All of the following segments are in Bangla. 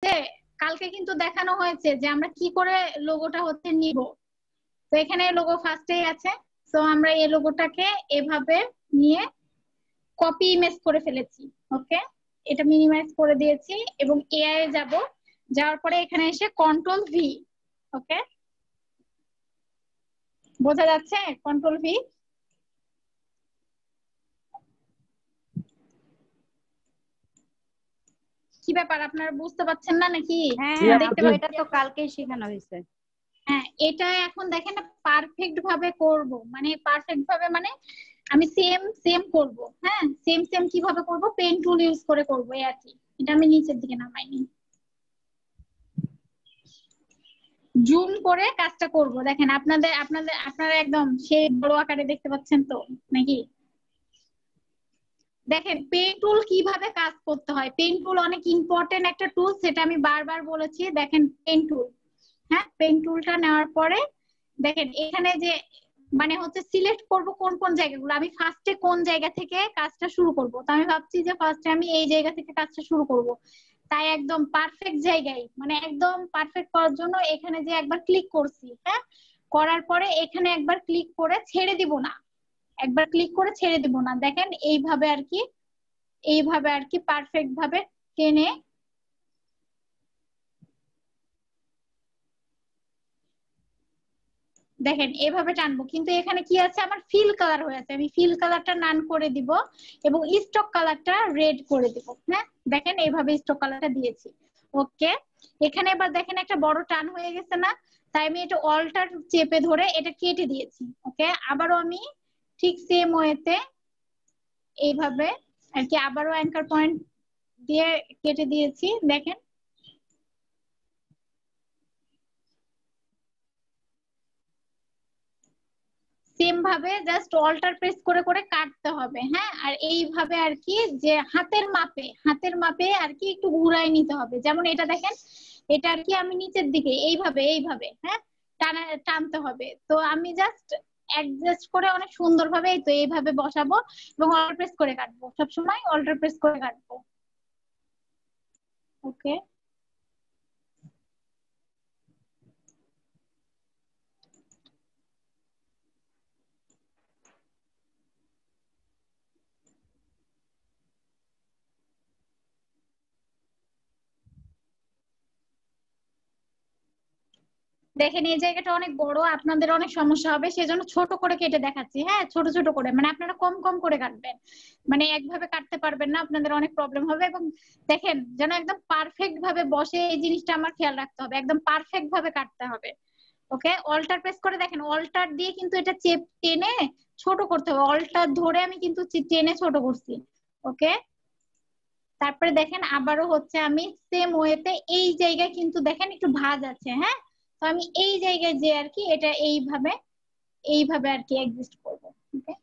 যে কালকে কিন্তু দেখানো হয়েছে যে আমরা কি করে লোগোটা হচ্ছে নিব। তো এখানে লোগো ফার্স্টেই আছে। তো আমরা এই লোগোটাকে এভাবে নিয়ে কপি ইমেজ করে ফেলেছি। ওকে, এটা মিনিমাইজ করে দিয়েছি এবং এআই এ যাব। যাওয়ার পরে এখানে এসে কন্ট্রোল ভি। ওকে, বোঝা যাচ্ছে? Control V. কি ব্যাপার, আপনারা বুঝতে পারছেন না নাকি? হ্যাঁ, দেখতে এটা তো কালকেই শেখানো হয়েছে। হ্যাঁ, এটা এখন দেখেন পারফেক্ট ভাবে করব, মানে পারফেক্ট ভাবে মানে আমি সেম সেম করব। হ্যাঁ, সেম সেম কিভাবে করব, পেন টুল ইউজ করে করব, এই আর কি। এটা আমি নিচের দিকে নামাইনি, জুম করে কাজটা করব। দেখেন আপনারা একদম সেই বড় আকারে দেখতে পাচ্ছেন তো নাকি? দেখেন পেন টুল কিভাবে কাজ করতে হয়। পেন টুল অনেক ইম্পর্টেন্ট একটা টুল, সেটা আমি বারবার বলেছি। দেখেন পেন টুল, হ্যাঁ, পেন টুলটা নেওয়ার পরে দেখেন এখানে যে মানে হচ্ছে সিলেক্ট করব কোন কোন জায়গাগুলো। আমি ফার্স্টে কোন জায়গা থেকে কাজটা শুরু করব, তো আমি ভাবছি যে ফার্স্টে আমি এই জায়গা থেকে কাজটা শুরু করব। তাই একদম পারফেক্ট জায়গায়, মানে একদম পারফেক্ট করার জন্য এখানে যে একবার ক্লিক করছি, হ্যাঁ, করার পরে এখানে একবার ক্লিক করে ছেড়ে দিব না, একবার ক্লিক করে ছেড়ে দিব না। দেখেন এইভাবে আর কি, এইভাবে আর কি পারফেক্ট ভাবে টেনে দেখেন এভাবে টানবো। কিন্তু এখানে কি আছে, আমার ফিল কালার হয়ে আছে, আমি ফিল কালারটা নান করে দিব এবং স্টক কালারটা রেড করে দিব। হ্যাঁ, দেখেন এইভাবে স্টক কালারটা দিয়েছি। ওকে, এখানে এবার দেখেন একটা বড় টান হয়ে গেছে না? তাই আমি এটা অল্টার চেপে ধরে এটা কেটে দিয়েছি। ওকে, আবারও আমি ঠিক সেম ওয়েতে এইভাবে আর কি আবারও অ্যাঙ্কার পয়েন্ট দিয়ে কেটে দিয়েছি। দেখেন সেম ভাবে জাস্ট অল্টার প্রেস করে করে কাটতে হবে। হ্যাঁ, আর এইভাবে আর কি যে হাতের মাপে আর কি একটু ঘুরাই নিতে হবে। যেমন এটা দেখেন, এটা আর কি আমি নিচের দিকে এইভাবে এইভাবে, হ্যাঁ, টানতে হবে। তো আমি জাস্ট অ্যাডজাস্ট করে অনেক সুন্দরভাবে এই তো এইভাবে বসাবো এবং অল্টার প্রেস করে কাটবো, সবসময় অল্টার প্রেস করে কাটবো। ওকে, দেখেন এই জায়গাটা অনেক বড়, আপনাদের অনেক সমস্যা হবে, সেজন্য ছোট করে কেটে দেখাচ্ছি। হ্যাঁ, ছোট ছোট করে, মানে আপনারা কম কম করে কাটবেন, মানে একভাবে কাটতে পারবেন না, আপনাদের অনেক প্রবলেম হবে। এবং দেখেন যেন একদম পারফেক্ট ভাবে বসে, এই জিনিসটা আমার খেয়াল রাখতে হবে, একদম পারফেক্ট ভাবে কাটতে হবে। ওকে, অল্টার প্রেস করে দেখেন, অল্টার দিয়ে কিন্তু এটা চেপ টেনে ছোট করতে হবে, অল্টার ধরে আমি কিন্তু টেনে ছোট করছি। ওকে, তারপরে দেখেন আবারও হচ্ছে আমি সেম ওয়েতে এই জায়গায় কিন্তু দেখেন একটু ভাঁজ আছে। হ্যাঁ, তো আমি এই জায়গায় যে আর কি এটা এইভাবে এইভাবে আর কি এক্সিস্ট করব। ওকে,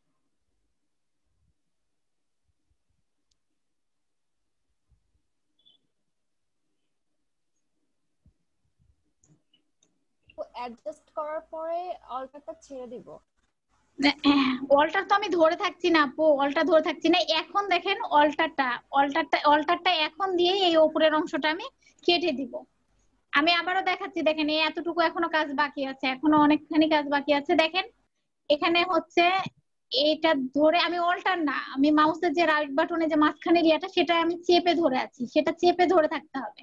তো অ্যাডজাস্ট করার পরে অল্টারটা ছেড়ে দিব। অল্টার তো আমি ধরে থাকছি না আপু, অল্টার ধরে থাকছি না। এখন দেখেন অল্টারটা এখন দিয়ে এই উপরের অংশটা আমি কেটে দিব। আমি আবারও দেখাচ্ছি, দেখেন এই এতটুকু এখনো কাজ বাকি আছে, এখনো অনেকখানি কাজ বাকি আছে। দেখেন এখানে হচ্ছে এটা ধরে আমি অল্টার না, আমি মাউসের যে রাইট বাটনে যে মাঝখানের ইয়াটা সেটা আমি চেপে ধরে আছি, সেটা চেপে ধরে থাকতে হবে।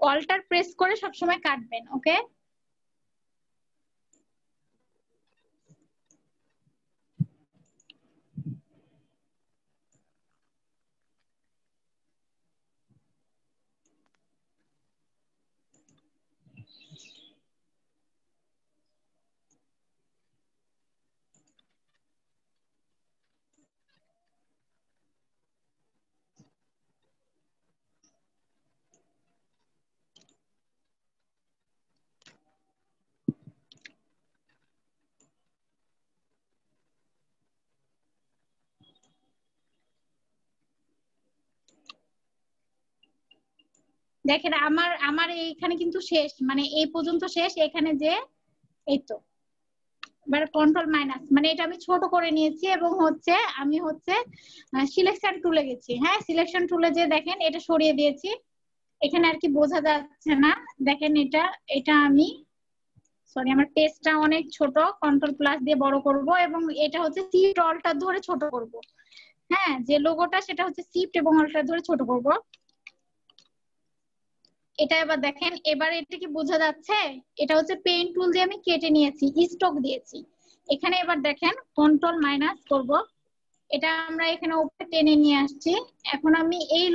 অল্টার প্রেস করে সবসময় কাটবেন। ওকে, দেখেন আমার আমার এইখানে কিন্তু শেষ, মানে এই পর্যন্ত শেষ। এখানে যে এই তো এবার কন্ট্রোল মাইনাস, মানে এটা আমি ছোট করে নিয়েছি এবং হচ্ছে আমি হচ্ছে সিলেকশন টুলে গেছি। হ্যাঁ, সিলেকশন টুলে যে দেখেন এটা সরিয়ে দিয়েছি, এখানে আর কি বোঝা যাচ্ছে না। দেখেন এটা এটা আমি সরি আমার পেজটা অনেক ছোট, কন্ট্রোল প্লাস দিয়ে বড় করব এবং এটা হচ্ছে শিফট অল্টার ধরে ছোট করব। হ্যাঁ, যে লোগোটা সেটা হচ্ছে শিফট এবং অল্টার ধরে ছোট করব। এটা এবার দেখেন, এবার এটা কি বোঝা যাচ্ছে? এটা হচ্ছে পেইন টুল দিয়ে আমি কেটে নিয়েছি, স্ট্রোক দিয়েছি। এখানে এবার দেখেন কন্ট্রোল মাইনাস করব, এটা আমরা এখানে উপরে টেনে নিয়ে আসছি। এখন আমি এই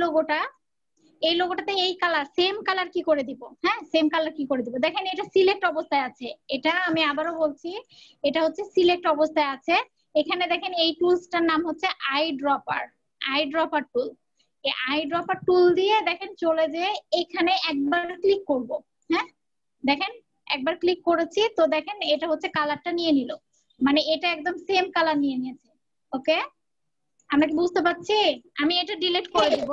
লোগোটাতে এই কালার সেম কালার কি করে দিব? হ্যাঁ, সেম কালার কি করে দিব? দেখেন এটা সিলেক্ট অবস্থায় আছে, এটা আমি আবারও বলছি এটা হচ্ছে সিলেক্ট অবস্থায় আছে। এখানে দেখেন এই টুলসটার নাম হচ্ছে আই ড্রপার, আই ড্রপার টুল। এই আই ড্রপার টুল দিয়ে দেখেন চলে যে এখানে একবার ক্লিক করব। হ্যাঁ, দেখেন একবার ক্লিক করেছি তো দেখেন এটা হচ্ছে কালারটা নিয়ে নিল, মানে এটা একদম সেম কালার নিয়ে নিয়েছে। ওকে, আমরা কি বুঝতে পারছি? আমি এটা ডিলিট করে দিব,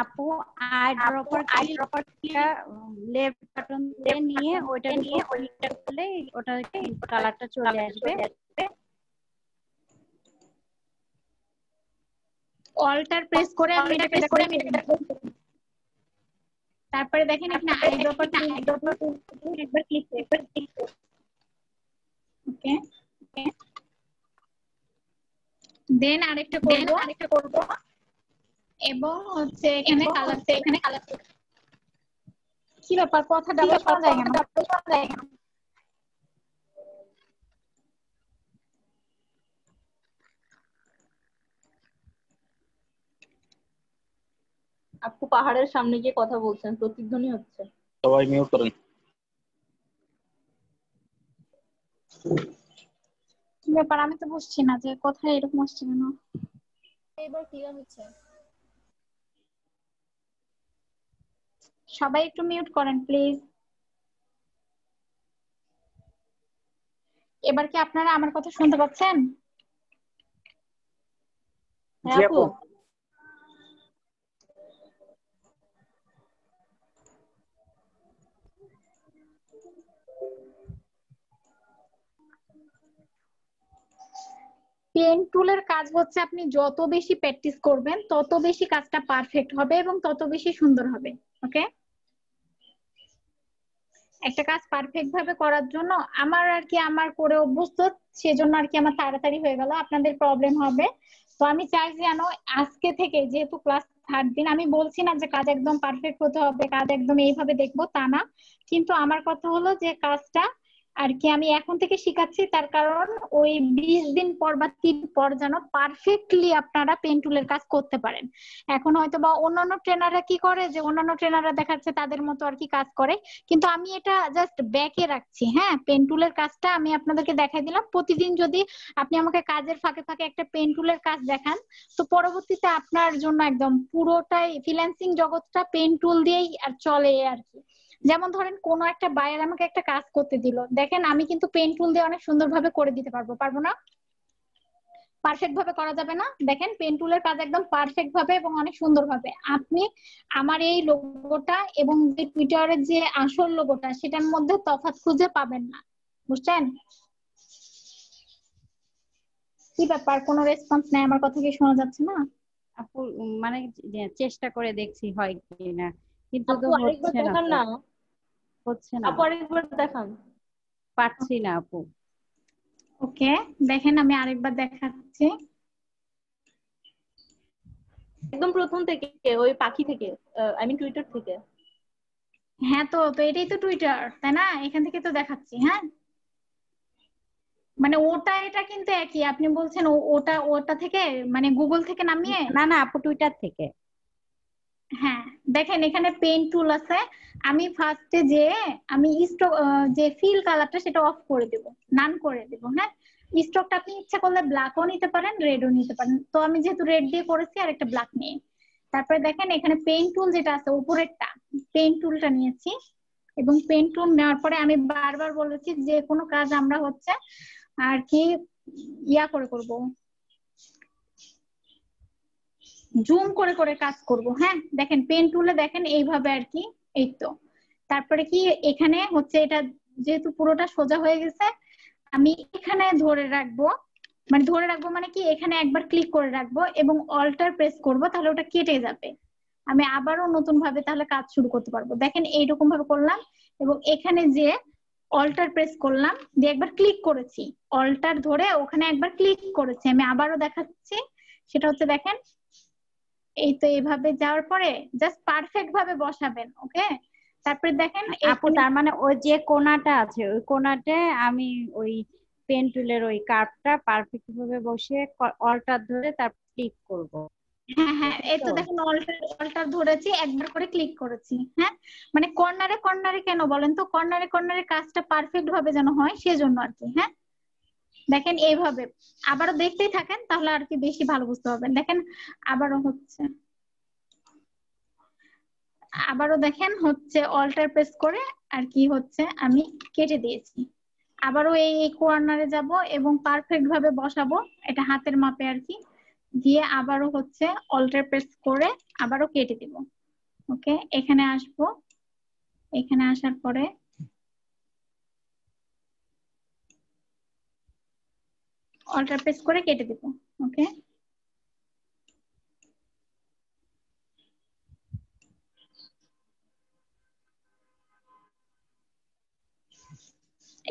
আপু আই ড্রপার ক্লিকটা লেফট বাটন দিয়ে নিয়ে ওইটার উপর ক্লিক করলে ওটা কালারটা চলে আসবে। অল্টার প্রেস করে আমি এটাকে দেখো, তারপরে দেখেন এখানে আই ড্রপার একবার ক্লিক করব। ওকে, দেন আরেকটা করব এবং হচ্ছে এখানে কালার, কি ব্যাপার কথা ডাবল শোনা যায় কেন? আপু পাহাড়ের সামনে গিয়ে কথা বলছেন, প্রতিধ্বনি হচ্ছে। সবাই মিউট করেন। কি ব্যাপার, আমি তো বুঝছি না যে কোথায় এরকম আসছে কেন। এবার ক্লিয়ার হচ্ছে। সবাই একটু মিউট করেন প্লিজ। এবার কি আপনারা আমার কথা শুনতে পাচ্ছেন? হ্যাঁ আপু। পেন টুলের কাজ হচ্ছে আপনি যত বেশি প্র্যাকটিস করবেন তত বেশি কাজটা পারফেক্ট হবে এবং তত বেশি সুন্দর হবে। ওকে, একটা কাজ পারফেক্ট ভাবে করার জন্য আমার আর কি আমার করে অভ্যস্ত, সেজন্য আর কি আমার তাড়াতাড়ি হয়ে গেল, আপনাদের প্রবলেম হবে। তো আমি চাই যেন আজকে থেকে, যেহেতু ক্লাস 3rd দিন, আমি বলছি না যে কাজ একদম পারফেক্ট হতে হবে, কাজ একদম এইভাবে দেখবো তা না, কিন্তু আমার কথা হলো যে কাজটা আর কি আমি এখন থেকে শিখাচ্ছি, তার কারণ ওই 20 দিন পর বা 3 পর যেন পারফেক্টলি আপনারা পেন টুলের কাজ করতে পারেন। এখন হয়তো বা অন্যান্য ট্রেনাররা কি করে, যে অন্যান্য ট্রেনাররা দেখাচ্ছে তাদের মতো আর কি কাজ করে, কিন্তু আমি এটা জাস্ট ব্যাকে রাখছি। হ্যাঁ, পেন টুলের কাজটা আমি আপনাদেরকে দেখাই দিলাম। প্রতিদিন যদি আপনি আমাকে কাজের ফাঁকে ফাঁকে একটা পেন টুলের কাজ দেখান, তো পরবর্তীতে আপনার জন্য একদম পুরোটাই ফ্রিল্যান্সিং জগৎটা পেন টুল দিয়েই আর চলে আর কি। যেমন ধরেন কোন একটা বায়ার আমাকে একটা কাজ করতে দিল, দেখেন আমি কিন্তু পেন টুল দিয়ে অনেক সুন্দরভাবে করে দিতে পারবো না? পারফেক্ট ভাবে করা যাবে না? দেখেন পেন টুলের কাজ একদম পারফেক্ট ভাবে এবং অনেক সুন্দর ভাবে আপনি আমার এই লোগোটা এবং যে টুইটারের যে আসল লোগোটা সেটার মধ্যে তফাৎ খুঁজে পাবেন না। বুঝছেন? কি ব্যাপার, কোনো রেসপন্স নাই? আমার কথা কি শোনা যাচ্ছে না? আপু মানে চেষ্টা করে দেখছি হয় কিনা, কিন্তু তো আপু আরেকবার হচ্ছে না দেখান তো, না। হচ্ছে না, আপু আরেকবার দেখান। পারছি না আপু। ওকে, দেখেন আমি আরেকবার দেখাচ্ছি। একদম প্রথম থেকে, ওই পাখি থেকে, আই মিন টুইটার থেকে। হ্যাঁ, তো তো এটাই তো টুইটার, তাই না? এখান থেকে তো দেখাচ্ছি। হ্যাঁ, মানে ওটা এটা কিন্তু একই। আপনি বলছেন ওটা ওটা থেকে, মানে গুগল থেকে নামিয়ে? না না আপু, টুইটার থেকে। হ্যাঁ, দেখেন এখানে পেইন্ট টুল আছে। আমি ফার্স্টে যে আমি স্ট্রোক যে ফিল কালারটা সেটা অফ করে দেব, নান করে দেব। হ্যাঁ, স্ট্রোকটা আপনি ইচ্ছা করলে ব্ল্যাকও নিতে পারেন, রেডও নিতে পারেন। তো আমি যেহেতু রেড দিয়ে করেছি আর একটা ব্ল্যাক নিয়ে, তারপরে দেখেন এখানে পেইন্ট টুল যেটা আছে উপরেরটা, পেইন্ট টুলটা নিয়েছি এবং পেইন্ট টুল নেওয়ার পরে আমি বারবার বলেছি যে কোনো কাজ আমরা হচ্ছে আর কি ইয়া করে করব, জুম করে করে কাজ করব। হ্যাঁ, দেখেন পেন টুলে দেখেন এইভাবে আর কি, এই তো তারপরে কি এখানে হচ্ছে এটা যেহেতু পুরোটা সোজা হয়ে গেছে, আমি এখানে ধরে রাখবো, মানে কি এখানে একবার ক্লিক করে রাখবো এবং অল্টার প্রেস করব, তাহলে ওটা কেটে যাবে। আমি আবারও নতুন ভাবে তাহলে কাজ শুরু করতে পারবো। দেখেন এইরকম ভাবে করলাম এবং এখানে যে অল্টার প্রেস করলাম, দিয়ে একবার ক্লিক করেছি, অল্টার ধরে ওখানে একবার ক্লিক করেছি। আমি আবারও দেখাচ্ছি, সেটা হচ্ছে দেখেন এই তো এইভাবে যাওয়ার পরে জাস্ট পারফেক্ট ভাবে বসাবেন। ওকে, তারপরে দেখেন আপু তার মানে ওই যে কোণাটা আছে ওই কোণাতে আমি ওই পেন টুলের ওই কার্ভটা পারফেক্ট ভাবে বসে অল্টার ধরে তারপর ক্লিক করব। হ্যাঁ হ্যাঁ, এই তো তো দেখেন অল্টার ধরেছি, একবার করে ক্লিক করেছি। হ্যাঁ, মানে কর্নারে কর্নারে কেন বলেন তো, কর্নারে কর্নারে কাজটা পারফেক্ট ভাবে যেন হয় সেজন্য আর কি। হ্যাঁ, দেখেন এইভাবে আবারও দেখতেই থাকেন, তাহলে আর কি বেশি ভালো বুঝতে পারবেন। দেখেন আবারও হচ্ছে, আবারও দেখেন হচ্ছে অল্টার প্রেস করে আর কি হচ্ছে আমি কেটে দিয়েছি। আবারও এই কর্নারে যাব এবং পারফেক্ট ভাবে বসাবো, এটা হাতের মাপে আর কি, দিয়ে আবারও হচ্ছে অল্টার প্রেস করে আবারও কেটে দিব। ওকে, এখানে আসবো, এখানে আসার পরে অল্টার প্রেস করে কেটে দিব। ওকে,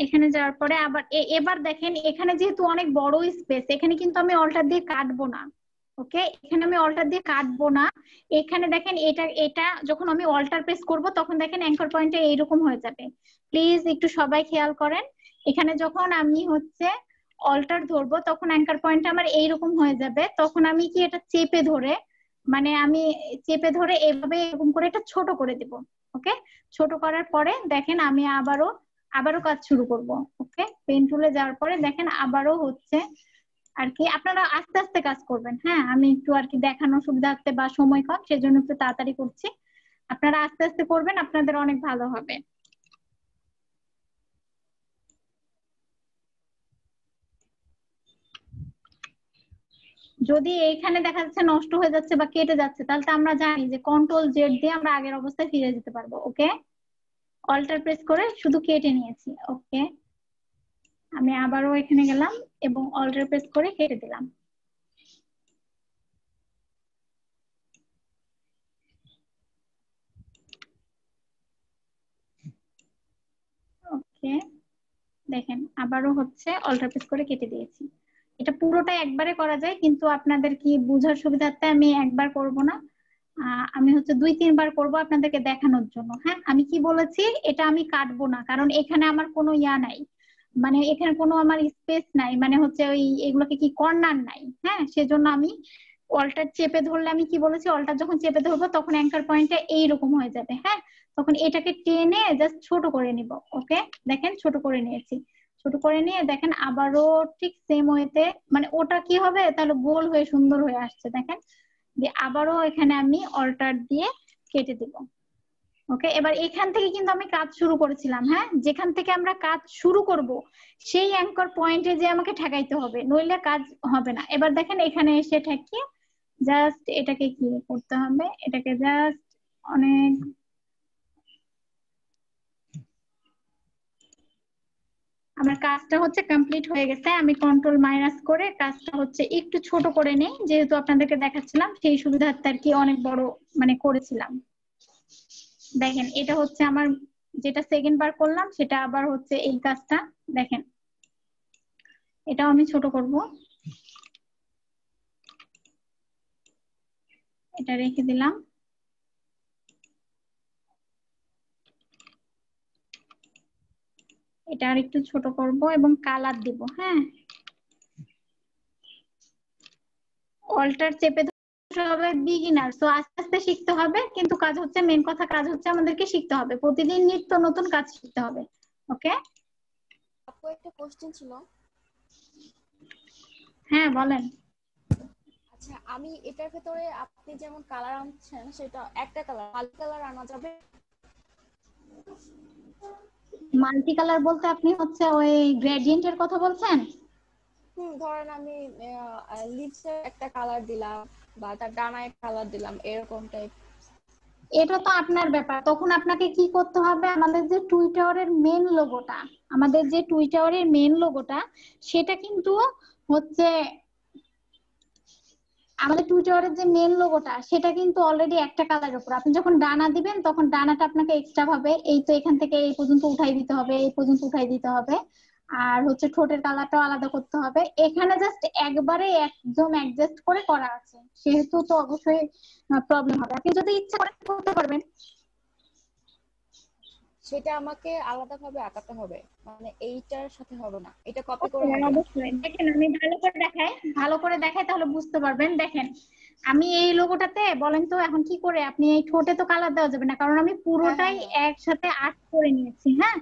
এখানে যাওয়ার পরে আবার এবার দেখেন এখানে যেহেতু অনেক বড় স্পেস, এখানে কিন্তু আমি অল্টার দিয়ে কাটবো না। ওকে, এখানে আমি অল্টার দিয়ে কাটবো না। এখানে দেখেন এটা এটা যখন আমি অল্টার প্রেস করব তখন দেখেন অ্যাঙ্কর পয়েন্টটা এইরকম হয়ে যাবে। প্লিজ একটু সবাই খেয়াল করেন, এখানে যখন আমি হচ্ছে অল্টার ধরবো তখন অ্যাঙ্কর পয়েন্টটা আমার এইরকম হয়ে যাবে। তখন আমি কি এটা চেপে ধরে, মানে আমি চেপে ধরে এভাবে এরকম করে এটা ছোট করে দিব। ওকে, ছোট করার পরে দেখেন আমি আবারও আবারও কাজ শুরু করব। ওকে, পেন টুলে যাওয়ার পরে দেখেন আবারও হচ্ছে আর কি, আপনারা আস্তে আস্তে কাজ করবেন। হ্যাঁ, আমি একটু আর কি দেখানোর সুবিধার্থে বা সময় কম সেজন্য একটু তাড়াতাড়ি করছি, আপনারা আস্তে আস্তে করবেন, আপনাদের অনেক ভালো হবে। যদি এইখানে দেখা যাচ্ছে নষ্ট হয়ে যাচ্ছে বা কেটে যাচ্ছে, তাহলে তো আমরা জানি যে কন্ট্রোল জেড দিয়ে আমরা আগের অবস্থায় ফিরে যেতে পারবো। ওকে, অল্টার প্রেস করে শুধু কেটে নিয়েছি। ওকে, আমি আবারও এখানে গেলাম এবং অল্টার প্রেস করে কেটে দিলাম। ওকে, দেখেন আবারও হচ্ছে অল্টার প্রেস করে কেটে দিয়েছি। এটা পুরোটা একবারে করা যায়, কিন্তু আপনাদের কি বোঝার সুবিধার্থে আমি একবার করব না, আমি হচ্ছে 2-3 বার করব আপনাদেরকে দেখানোর জন্য। হ্যাঁ, আমি কি বলেছি, এটা আমি কাটবো না, কারণ এখানে আমার কোনো ইয়া নাই, মানে এখানে কোনো আমার স্পেস নাই, মানে হচ্ছে ওই এগুলোকে কি কর্নার নাই। হ্যাঁ, সেজন্য আমি অল্টার চেপে ধরলে, আমি কি বলেছি, অল্টার যখন চেপে ধরবো তখন অ্যাঙ্কার পয়েন্টটা এইরকম হয়ে যাবে। হ্যাঁ, তখন এটাকে টেনে জাস্ট ছোট করে নিব। ওকে, দেখেন ছোট করে নিয়েছি। ছোট করে নিয়ে দেখেন আবারও ঠিক সেম ওয়েতে, মানে ওটা কি হবে তাহলে গোল হয়ে সুন্দর হয়ে আসছে। দেখেন, দিয়ে আবারও এখানে আমি অল্টার দিয়ে কেটে দিব। ওকে, এবার এখান থেকে কিন্তু আমি কাজ শুরু করেছিলাম। হ্যাঁ, যেখান থেকে আমরা কাজ শুরু করব সেই অ্যাঙ্কর পয়েন্টে যে আমাকে ঠেকাইতে হবে, নইলে কাজ হবে না। এবার দেখেন এখানে এসে ঠেকিয়ে জাস্ট এটাকে কি করতে হবে, এটাকে জাস্ট অনেক, আমার কাজটা হচ্ছে কমপ্লিট হয়ে গেছে। আমি কন্ট্রোল মাইনাস করে কাজটা হচ্ছে একটু ছোট করে নেই, যেহেতু আপনাদেরকে দেখাচ্ছিলাম সেই সুবিধার্থে আর কি অনেক বড় মানে করেছিলাম। দেখেন এটা হচ্ছে আমার যেটা সেকেন্ড বার করলাম, সেটা আবার হচ্ছে এই কাজটা। দেখেন এটাও আমি ছোট করব, এটা রেখে দিলাম। এটা আর একটু ছোট করব এবং কালার দিব। হ্যাঁ, অল্টার চেপে হবে বিগিনার, তো আস্তে আস্তে শিখতে হবে, কিন্তু কাজ হচ্ছে, মেন কথা কাজ হচ্ছে আমাদেরকে শিখতে হবে, প্রতিদিন নিত্য নতুন কাজ শিখতে হবে। ওকে, আপু একটা কোশ্চেন ছিল। হ্যাঁ বলেন। আচ্ছা, আমি এটার ভেতরে আপনি যেমন কালার আনছেন সেটা একটা কালার, মাল্টি কালার আনা যাবে? মাল্টি কালার বলতে আপনি হচ্ছে ওই গ্রেডিয়েন্টের কথা বলছেন? ধরেন আমি লিপসে একটা কালার দিলাম বা তার ডানায় কালার দিলাম, এরকম টাইপ। এটা তো আপনার ব্যাপার। তখন আপনাকে কি করতে হবে, আমাদের যে টুইটারের মেন লোগোটা, আমাদের যে টুইটারের মেন লোগোটা সেটা কিন্তু হচ্ছে, আমাদের টুইটারের যে মেন লোগোটা সেটা কিন্তু অলরেডি একটা কালারের উপর। আপনি যখন ডানা দিবেন তখন ডানাটা আপনাকে এক্সট্রা ভাবে এই তো এখান থেকে এই পর্যন্ত উঠাই দিতে হবে, এই পর্যন্ত উঠাই দিতে হবে। আর হচ্ছে ঠোঁটের কালারটাও আলাদা করতে হবে। এখানে জাস্ট একবারে একদম অ্যাডজাস্ট করে করা আছে, সেহেতু তো অবশ্যই প্রবলেম হবে। আপনি যদি ইচ্ছা করেন করতে পারবেন। সেটা আমাকে আলাদাভাবে আঁকাতে হবে, মানে এইটার সাথে হবে না, এটা কপি করে হ্যাঁ, হবে? অবশ্যই। দেখেন আমি ভালো করে দেখাই তাহলে বুঝতে পারবেন। দেখেন আমি এই লোগোটাতে বলেন তো এখন কি করে, আপনি এই ঠোঁটে তো কালার দেওয়া যাবে না, কারণ আমি হ্যাঁ হ্যাঁ পুরোটাই হ্যাঁ। একসাথে আর্ট করে নিয়েছি। হ্যাঁ,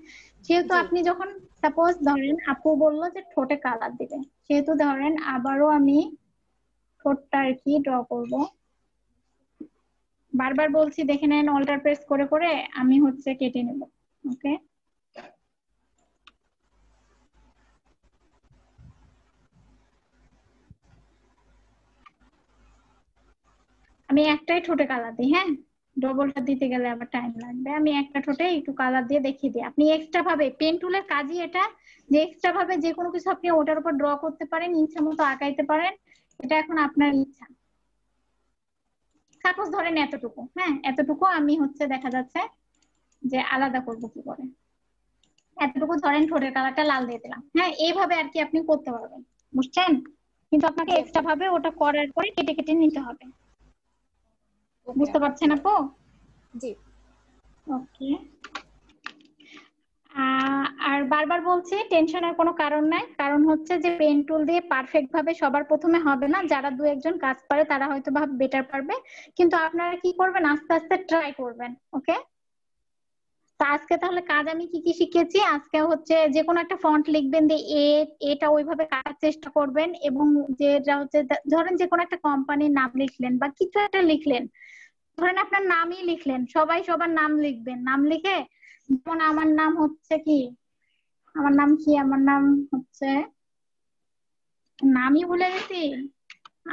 যেহেতু জি। আপনি যখন সাপোজ ধরেন আপু বললো যে ঠোঁটে কালার দিবে, সেহেতু ধরেন আবারও আমি ঠোঁটটা আর কি ড্র করব। বারবার বলছি দেখে নেন, অল্টার প্রেস করে করে আমি হচ্ছে কেটে নেব। ওকে, আমি একটাই ঠোঁটে কালার দিই। হ্যাঁ, ডবলটা দিতে গেলে আবার টাইম লাগবে। আমি একটা ঠোঁটে একটু কালার দিয়ে দেখিয়ে দিই। আপনি এক্সট্রা ভাবে পেন টুলের কাজই এটা, যে এক্সট্রা ভাবে যে কোনো কিছু আপনি ওটার উপর ড্র করতে পারেন, ইচ্ছা মতো আঁকাইতে পারেন। এটা এখন আপনার ইচ্ছা। সাপোজ ধরেন এতটুকু, হ্যাঁ এতটুকু আমি হচ্ছে দেখা যাচ্ছে যে আলাদা করব কি করে। এতটুকু ধরেন ঠোঁটের কালারটা লাল দিয়ে দিলাম। হ্যাঁ, এইভাবে আর কি আপনি করতে পারবেন, বুঝছেন? কিন্তু আপনাকে জি আপু। এক্সট্রা ভাবে ওটা করার পরে কেটে কেটে নিতে হবে। ওকে বুঝতে আপু, পারছেন ক্লিয়ার। আপু? জি। ওকে। আর বারবার বলছি টেনশনের কোনো কারণ নাই। কারণ হচ্ছে যে পেন টুল দিয়ে পারফেক্ট ভাবে সবার প্রথমে হবে না, যারা দু একজন কাজ পারে তারা হয়তো বা বেটার পারবে। কিন্তু আপনারা কি করবেন, আস্তে আস্তে ট্রাই করবেন। ওকে, তো আজকে তাহলে কাজ আমি কি কি শিখেছি, আজকে হচ্ছে যে কোনো একটা ফন্ট লিখবেন দিয়ে এটা ওইভাবে কাটার চেষ্টা করবেন। এবং যেটা হচ্ছে ধরেন যে কোনো একটা কোম্পানির নাম লিখলেন বা কিছু একটা লিখলেন, ধরেন আপনার নামই লিখলেন, সবাই সবার নাম লিখবেন। নাম লিখে যেমন আমার নাম হচ্ছে কি, আমার নাম কি, আমার নাম হচ্ছে, নামই ভুলে গেছি।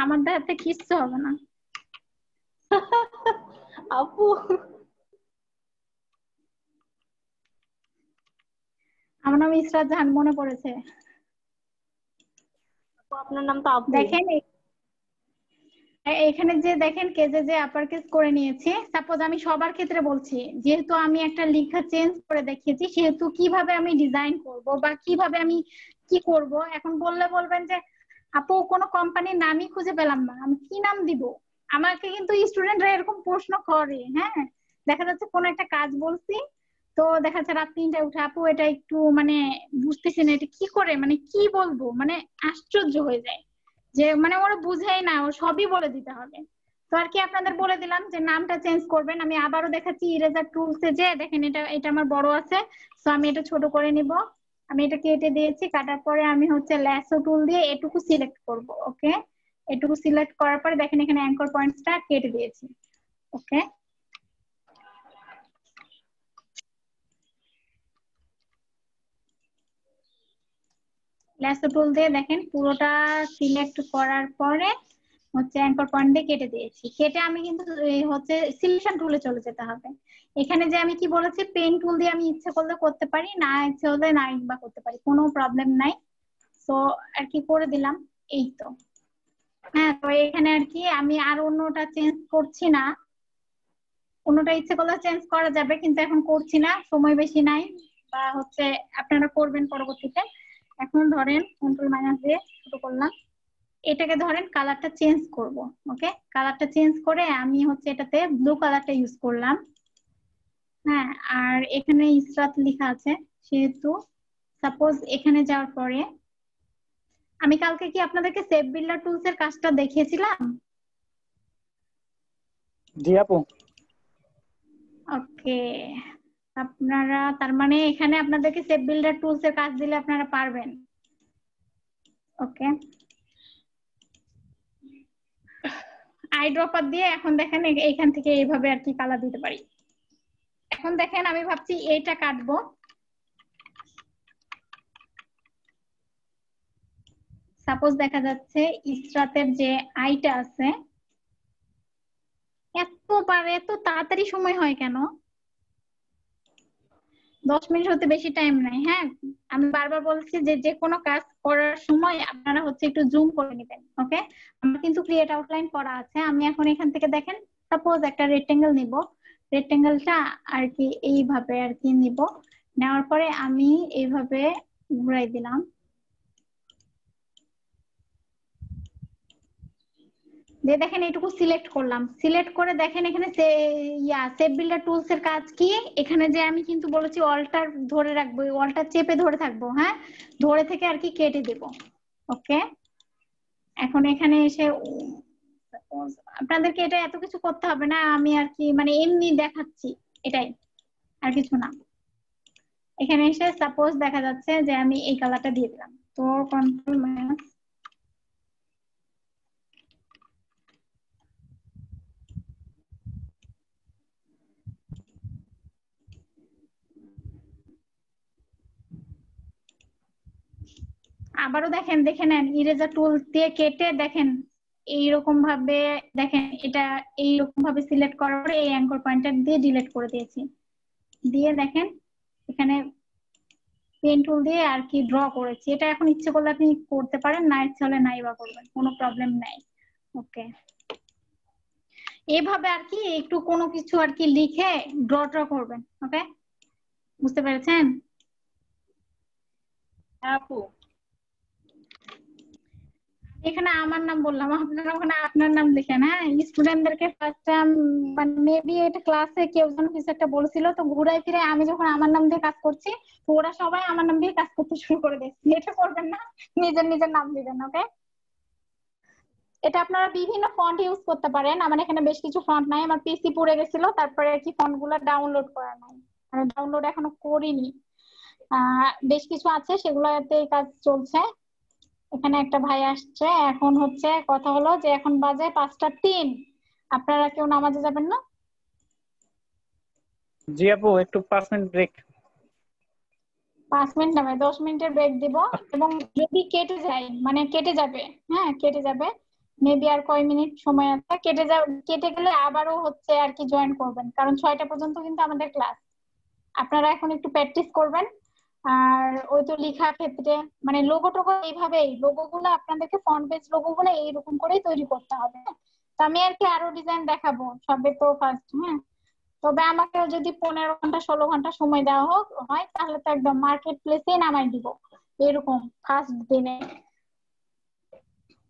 আমার দ্বারাতে কিচ্ছু হবে না। আপু আমার নাম ইসরাত জাহান, মনে পড়েছে। আপনার নাম তো আপু। দেখেন এখানে যে দেখেন কেজে যে আপার কেস করে নিয়েছি। সাপোজ আমি সবার ক্ষেত্রে বলছি, যেহেতু আমি একটা লেখা চেঞ্জ করে দেখিয়েছি, সেহেতু কিভাবে আমি ডিজাইন করব বা কিভাবে আমি কি করব, এখন বললে বলবেন যে আপু কোনো কোম্পানির নামই খুঁজে পেলাম না, আমি কি নাম দিব। আমাকে কিন্তু স্টুডেন্টরা এরকম প্রশ্ন করে। হ্যাঁ, দেখা যাচ্ছে কোন একটা কাজ বলছি, তো দেখা যাচ্ছে রাত 3টায় উঠে আপু এটা একটু মানে বুঝতেছি না, এটা কি করে মানে কি বলবো, মানে আশ্চর্য হয়ে যায় যে মানে ওরা বুঝেই না, ও সবই বলে দিতে হবে। তো আর কি আপনাদের বলে দিলাম যে নামটা চেঞ্জ করবেন। আমি আবারও দেখাচ্ছি ইরেজার টুলসে, যে দেখেন এটা এটা আমার বড় আছে, তো আমি এটা ছোট করে নিব। আমি এটা কেটে দিয়েছি, কাটার পরে আমি হচ্ছে ল্যাসো টুল দিয়ে এটুকু সিলেক্ট করব। ওকে, এটুকু সিলেক্ট করার পরে দেখেন এখানে অ্যাঙ্কর পয়েন্টসটা কেটে দিয়েছি। ওকে, ল্যাসো টুল দিয়ে দেখেন পুরোটা সিলেক্ট করার পরে হচ্ছে অ্যাঙ্কর পয়েন্ট দিয়ে কেটে দিয়েছি। কেটে আমি কিন্তু এই হচ্ছে সিলেকশন টুলে চলে যেতে হবে। এখানে যে আমি কি বলেছি, পেন টুল দিয়ে আমি ইচ্ছে করলে করতে পারি, না ইচ্ছে হলে না বা করতে পারি, কোনো প্রবলেম নাই। তো আর কি করে দিলাম, এই তো। হ্যাঁ, তো এখানে আর কি আমি আর অন্যটা চেঞ্জ করছি না। অন্যটা ইচ্ছে করলে চেঞ্জ করা যাবে, কিন্তু এখন করছি না, সময় বেশি নাই। বা হচ্ছে আপনারা করবেন পরবর্তীতে। এখন ধরেন কন্ট্রোল মাইনাস দিয়ে ছোট করলাম। এটাকে ধরেন কালারটা চেঞ্জ করব। ওকে, কালারটা চেঞ্জ করে আমি হচ্ছে এটাতে ব্লু কালারটা ইউজ করলাম। হ্যাঁ, আর এখানে ইসরাত লেখা আছে, সেহেতু সাপোজ এখানে যাওয়ার পরে আমি কালকে কি আপনাদেরকে সেভ বিল্ডার টুলস এর কাজটা দেখিয়েছিলাম? জি আপু। ওকে, আপনারা তার মানে এখানে আপনাদেরকে সেভ বিল্ডার টুলস এর কাজ দিলে আপনারা পারবেন। ওকে, আই ড্রপার দিয়ে এখন দেখেন এইখান থেকে এইভাবে আর কি কালার দিতে পারি। এখন দেখেন আমি ভাবছি এইটা কাটবো। সাপোজ দেখা যাচ্ছে ইসরাতের যে আইটা আছে, এত তাড়াতাড়ি সময় হয় কেন? 10 মিনিট হতে বেশি টাইম নাই। হ্যাঁ, আমি বারবার বলছি যে যে কোনো কাজ করার সময় আপনারা হচ্ছে একটু জুম করে নেবেন। ওকে, আমার কিন্তু ক্রিয়েট আউটলাইন করা আছে। আমি এখন এখান থেকে দেখেন, সাপোজ একটা রেক্টেঙ্গেল নিব। রেক্টেঙ্গেলটা আর কি এইভাবে আর কি নিব। নেওয়ার পরে আমি এইভাবে ঘুরাই দিলাম। দিয়ে দেখেন এইটুকু সিলেক্ট করলাম। সিলেক্ট করে দেখেন এখানে সেভ বিল্ডার টুলস এর কাজ কি, এখানে যে আমি কিন্তু বলেছি অল্টার ধরে রাখবো, অল্টার চেপে ধরে থাকবো। হ্যাঁ, ধরে থেকে আর কি কেটে দেব। ওকে, এখন এখানে এসে আপনাদেরকে এটা এত কিছু করতে হবে না, আমি আর কি মানে এমনি দেখাচ্ছি, এটাই আর কিছু না। এখানে এসে সাপোজ দেখা যাচ্ছে যে আমি এই কালারটা দিয়ে দিলাম, তো কন্ট্রোল মাইনাস আবারও দেখেন, দেখে নেন ইরেজার টুল দিয়ে কেটে দেখেন এইরকম ভাবে। দেখেন এটা এইরকম ভাবে সিলেক্ট করার পরে এই অ্যাঙ্কর পয়েন্টার দিয়ে ডিলিট করে দিয়েছি। দিয়ে দেখেন এখানে পেন টুল দিয়ে আর কি ড্র করেছি। এটা এখন ইচ্ছে করলে আপনি করতে পারেন, না ইচ্ছে হলে নাই বা করবেন, কোনো প্রবলেম নাই। ওকে, এভাবে আর কি একটু কোনো কিছু আর কি লিখে ড্র করবেন। ওকে, বুঝতে পেরেছেন? হ্যাঁ আপু। এখানে আমার নাম বললাম, আপনারা ওখানে আপনার নাম লিখেন। হ্যাঁ, স্টুডেন্টদেরকে ফার্স্ট টাইম মানে মেবি এটা ক্লাসে কেউ যেন কিছু একটা বলছিল, তো ঘুরাই ফিরে আমি যখন আমার নাম দিয়ে কাজ করছি, তো ওরা সবাই আমার নাম দিয়ে কাজ করতে শুরু করে দিয়েছে। এটা করবেন না, নিজের নিজের নাম দিবেন। ওকে, এটা আপনারা বিভিন্ন ফন্ট ইউজ করতে পারেন। আমার এখানে বেশ কিছু ফন্ট নাই, আমার পিসি পড়ে গেছিল, তারপরে কি ফন্ট গুলো ডাউনলোড করা নাই, মানে ডাউনলোড এখনো করিনি। বেশ কিছু আছে, সেগুলোতে কাজ চলছে। এখানে একটা ভাই আসছে। এখন হচ্ছে কথা হলো যে এখন বাজে 5টা 3, আপনারা কেউ নামাজে যাবেন না? জি আপু, একটু 5 মিনিট ব্রেক। 5 মিনিট নয়, 10 মিনিটের ব্রেক দিব। এবং যদি কেটে যায়, মানে কেটে যাবে, হ্যাঁ কেটে যাবে, মেবি আর কয় মিনিট সময় আছে, কেটে গেলে আবারও হচ্ছে আর কি জয়েন করবেন, কারণ 6টা পর্যন্ত কিন্তু আমাদের ক্লাস। আপনারা এখন একটু প্র্যাকটিস করবেন। আর ওই তো লেখার ক্ষেত্রে মানে লোগো টোগো এইভাবেই, লোগো গুলো আপনাদেরকে ফন্ট বেস লোগো গুলো এইরকম করেই তৈরি করতে হবে। তো আমি আর কি আরো ডিজাইন দেখাবো, সবে তো ফার্স্ট। হ্যাঁ, তবে আমাকে যদি 15 ঘন্টা 16 ঘন্টা সময় দেওয়া হয় তাহলে তো একদম মার্কেট প্লেসে নামাই দিব এরকম ফার্স্ট দিনে,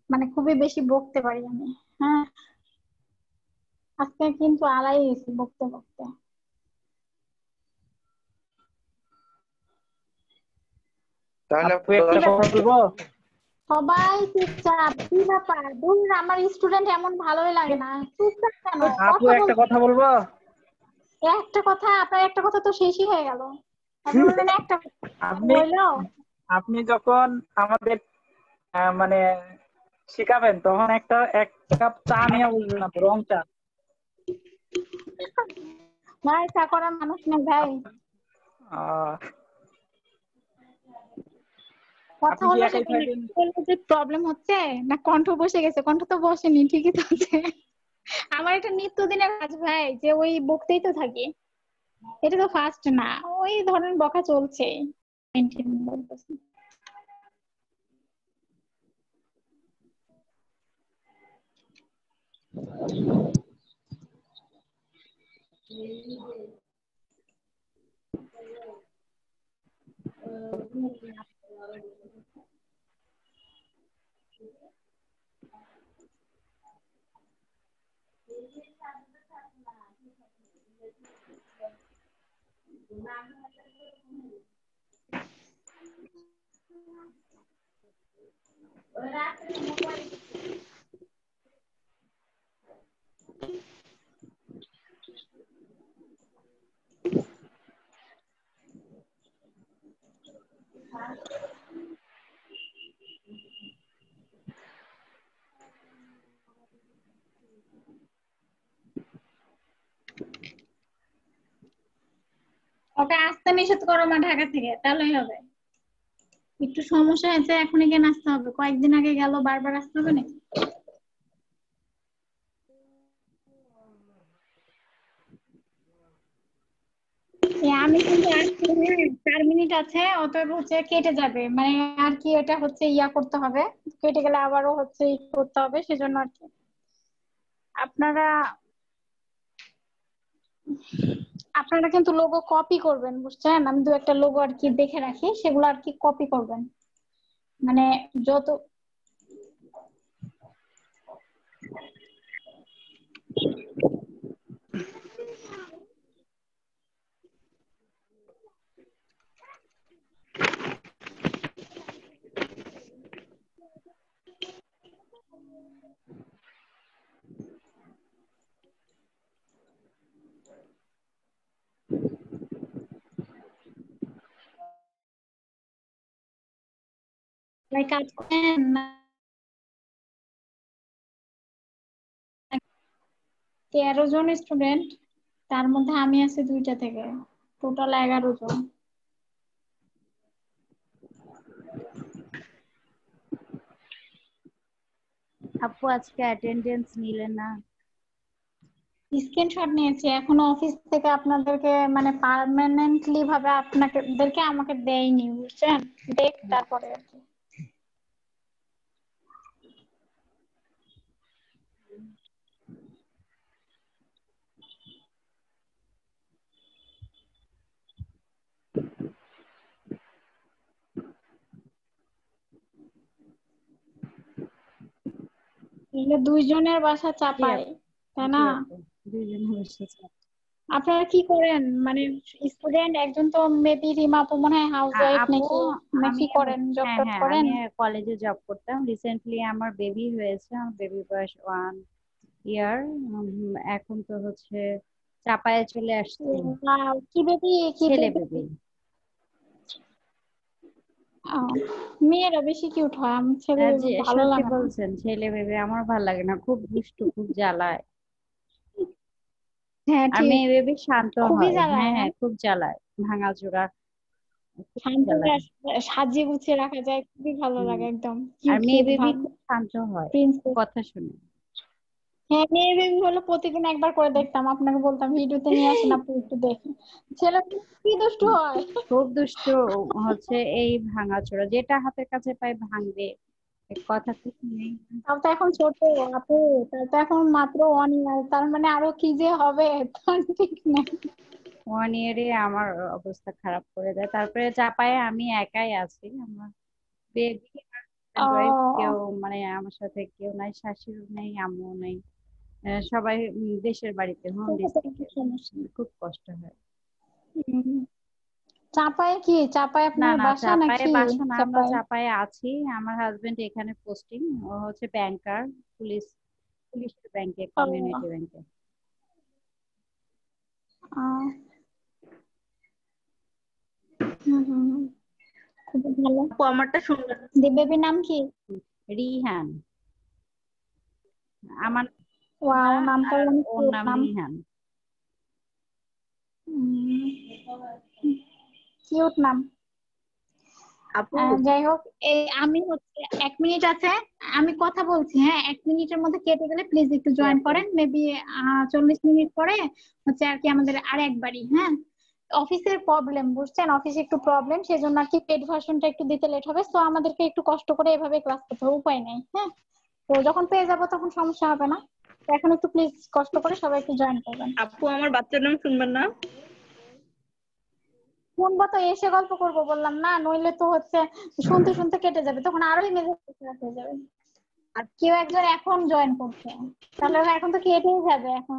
মানে খুবই বেশি বকতে পারি আমি। হ্যাঁ, আজকে কিন্তু আলাই গেছি বকতে বকতে। তাহলে আপু একটা কথা বলবো। সবাই চুপচাপ, কি ব্যাপার? দূর, আমার স্টুডেন্ট এমন ভালোই লাগে না, চুপচাপ কেন? আপু একটা কথা বলবো। একটা কথা, আপনার একটা কথা তো শেষই হয়ে গেল। আপনি বললেন একটা আপনি হইলো। আপনি যখন আমাদের মানে শিখাবেন তখন এক কাপ চা নিয়ে বলবেন না, রং চা। ভাই চা করার মানুষ নেই ভাই। আহ, কথা আপনি কি হলো একাই থাকেন? যে প্রবলেম হচ্ছে না, কণ্ঠ বসে গেছে? কণ্ঠ তো বসেনি, ঠিকই তো আছে। আমার এটা নিত্যদিনের কাজ ভাই, যে ওই বকতেই তো থাকি। এটা তো ফার্স্ট না, ওই ধরনের বকা চলছে। ওকে আসতে নিষেধ করো মা ঢাকা থেকে, তাহলেই হবে। একটু সমস্যা হয়েছে, এখনই কেন আসতে হবে? কয়েকদিন আগে গেল, বারবার আসতে হবে নাকি? আমি কিন্তু আর 4 মিনিট আছে, অতএব হচ্ছে কেটে যাবে, মানে আর কি এটা হচ্ছে ইয়া করতে হবে, কেটে গেলে আবারও হচ্ছে ই করতে হবে, সেজন্য আর কি আপনারা আপনারা কিন্তু লোগো কপি করবেন, বুঝছেন? আমি দু একটা লোগো আর কি দেখে রাখি, সেগুলো আর কি কপি করবেন, মানে যত কাজ করেন না। 13 জন স্টুডেন্ট, তার মধ্যে আমি আছি 2টা থেকে, টোটাল 11 জন। আপু আজকে অ্যাটেন্ডেন্স নিলেন না? স্ক্রিনশট নিয়েছি, এখনো অফিস থেকে আপনাদেরকে মানে পার্মানেন্টলি ভাবে আপনাদেরকে আমাকে দেয়নি, বুঝছেন? দেখ তারপরে আর কি। এগুলো 2 জনের বাসা চাপায়, তাই না? জি আপু, 2 জন বসেছে। আপনারা কি করেন মানে স্টুডেন্ট? একজন তো মেবি রিমা আপু মনে হয় হাউস ওয়াইফ আপু নাকি, না আমি কি করেন, জব হ্যাঁ টব হ্যাঁ করেন? আমি কলেজে জব করতাম। রিসেন্টলি আমার বেবি হয়েছে, আমার বেবি বয়স 1 ইয়ার। এখন তো হচ্ছে চাপায়ে চলে আসছি। Wow, কি বেবি, কি ছেলে বেবি? বেবি। মেয়েরা বেশি কিউট হয়, আমার ছেলে যে বেবি ভালো সত্যি লাগে না। বলছেন, ছেলে বেবি আমার ভালো লাগে না, খুব দুষ্টু, খুব জ্বালায়। হ্যাঁ আর ঠিক, মেয়ে বেবি শান্ত খুবই হয়, জ্বালায় হ্যাঁ না? হ্যাঁ খুব জ্বালায়, ভাঙাচোরা, খুব শান্ত জ্বালায়। সাজিয়ে গুছিয়ে রাখা যায়, খুবই ভালো হুম। লাগে, একদম আর কিউট মেয়ে কিউট বেবি ভাব, খুব শান্ত হয়, প্রিন্সেস। কথা শুনে। হ্যাঁ, মেয়ে বেবি হলো প্রতিদিন একবার করে দেখতাম, আপনাকে বলতাম ভিডিওতে নিয়ে আসেন আপু একটু দেখেন। ছেলে কি দুষ্টু হয়! খুব দুষ্ট, হচ্ছে এই ভাঙাচোরা, যেটা হাতের কাছে পায় ভাঙবে, কথা তো শুনেই না। তাও তো এখন ছোট আপু, তাও তো এখন মাত্র 1 ইয়ার, তার মানে আরো কি যে হবে তার ঠিক নাই। 1 ইয়ারে আমার অবস্থা খারাপ করে দেয়। তারপরে চাপায়ে আমি একাই আছি, আমার বেবি হাজবেন্ড ওয়াইফ কেউ, ও মানে আমার সাথে কেউ নাই, শাশুড়ি নেই, আম্মু নেই। সবাই দেশের বাড়িতে, হোম তাহলে তো ডিস্ট্রিক্টে। অনেক সমস্যা। খুব কষ্ট হয়। হুম। চাপায় কি, চাপায় না আপনার না, বাসা চাপায়ে নাকি? বাসা না, আমরা চাপায় চাপায়ে আছি। আমার হাজবেন্ড এখানে পোস্টিং, ও হচ্ছে ব্যাংকার, পুলিশ, পুলিশের ব্যাংকে, কমিউনিটি ও ব্যাংকে। আহ, হুম হুম হুম, খুবই ভালো। আপু আমারটা শুনবেন? বেবির নাম কি? রিহান আমার ওয়াও, না, নামটা আর অনেক ওর কিউট নাম নাম। রিহান। কিউট নাম। আপু যাই হোক, এই আমি হচ্ছে 1 মিনিট আছে, আমি কথা বলছি, হ্যাঁ 1 মিনিটের মধ্যে কেটে গেলে প্লিজ একটু জি জয়েন আপু। করেন, মেবি 40 মিনিট পরে হচ্ছে আর কি আমাদের আর একবারই, হ্যাঁ। অফিসের প্রবলেম, বুঝছেন, অফিসে একটু প্রবলেম, সেজন্য আর কি পেড ভার্সনটা একটু দিতে লেট হবে, তো আমাদেরকে একটু কষ্ট করে এভাবে ক্লাস করতে হবে, উপায় নেই, হ্যাঁ। তো যখন পেয়ে যাবো তখন সমস্যা হবে না, তো এখন একটু প্লিজ কষ্ট করে সবাই একটু জয়েন করবেন। আপু আমার বাচ্চার নাম শুনবেন না? শুনবো তো, এসে গল্প করবো বললাম না, নইলে তো হচ্ছে শুনতে শুনতে কেটে যাবে, তখন আরোই মেজাজ খারাপ হয়ে যাবে। আর কেউ একজন এখন জয়েন করছে, তাহলে এখন তো কেটেই যাবে এখন।